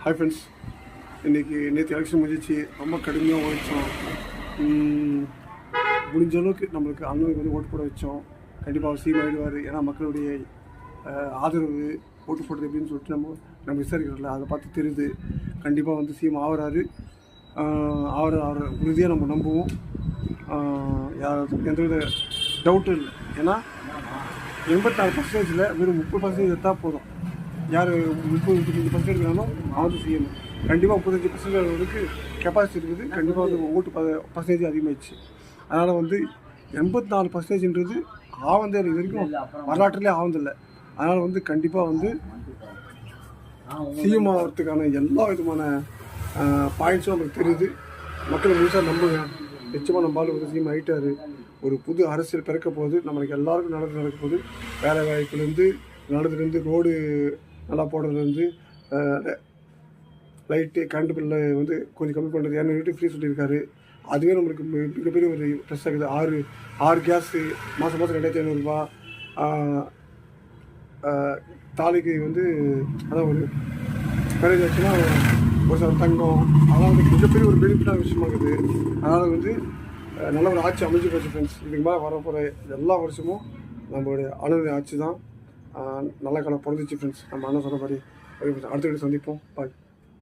Hi friends, இன்றைக்கி நேற்று election முடிஞ்சிச்சு. ரொம்ப கடுமையாக உழைச்சோம். முடிஞ்ச அளவுக்கு நம்மளுக்கு அண்ணனுக்கு வந்து ஓட்டு போட வச்சோம். கண்டிப்பாக அவர் சீம் ஆகிடுவார். ஏன்னா மக்களுடைய ஆதரவு ஓட்டு போடுறது எப்படின்னு சொல்லிட்டு நம்ம விசாரிக்கிறோம்ல, அதை பார்த்து தெரியுது. கண்டிப்பாக வந்து சீம் ஆகிறாரு. அவரை உறுதியாக நம்ம நம்புவோம். எந்தவித டவுட்டும் இல்லை. ஏன்னா 84% வெறும் 30% எடுத்தால் போதும். யார் 30-35% இருக்கிறாலும் அவன் சிஎம். கண்டிப்பாக 35% அளவுக்கு கெப்பாசிட்டி இருக்குது. கண்டிப்பாக வந்து ஓட்டு பர்சன்டேஜ் அதிகமாகிடுச்சு. அதனால் வந்து 84%ன்றது ஆவந்தே இது வரைக்கும் வரலாற்றிலே ஆவந்தில்லை. அதனால் வந்து கண்டிப்பாக வந்து சிஎம் ஆகிறதுக்கான எல்லா விதமான பாயிண்ட்ஸும் நமக்கு தெரியுது. மக்கள் முழுசாக நம்புங்க. நிச்சயமாக நம்ம ஆள் ஒரு சிஎம் ஆகிட்டார். ஒரு புது அரசியல் பிறக்க போகுது. நம்மளுக்கு எல்லாருக்கும் நடக்க போகுது. வேலை வாய்ப்புலேருந்து நடந்துலேருந்து ரோடு நல்லா போடுறதுலேருந்து லைட்டு கரண்ட் பில்லை வந்து கொஞ்சம் கம்மி பண்ணுறது 200 யூனிட் ஃப்ரீ சொல்லியிருக்காரு. அதுவே நம்மளுக்கு மிகப்பெரிய ஒரு ப்ளஸ் ஆகுது. 6 கேஸு மாதம் 2500 தாலிக்கு வந்து அதான் ஒரு மேரேஜ் ஆச்சுன்னா ஒரு சில தங்கம், அதெல்லாம் வந்து மிகப்பெரிய ஒரு பெனிஃபிட்டான விஷயமாகுது. அதனால் வந்து நல்ல ஒரு ஆட்சி அமைஞ்சு போச்சு ஃப்ரெண்ட்ஸ். இதுக்கு மேலே வரப்போகிற எல்லா வருஷமும் நம்மளுடைய அணுகுடைய ஆட்சி தான் நல்ல காலம் பிறந்துச்சு ஃப்ரெண்ட்ஸ். நம்ம அண்ணன் சொன்னபடி அடுத்த வீடு சந்திப்போம். பாய்.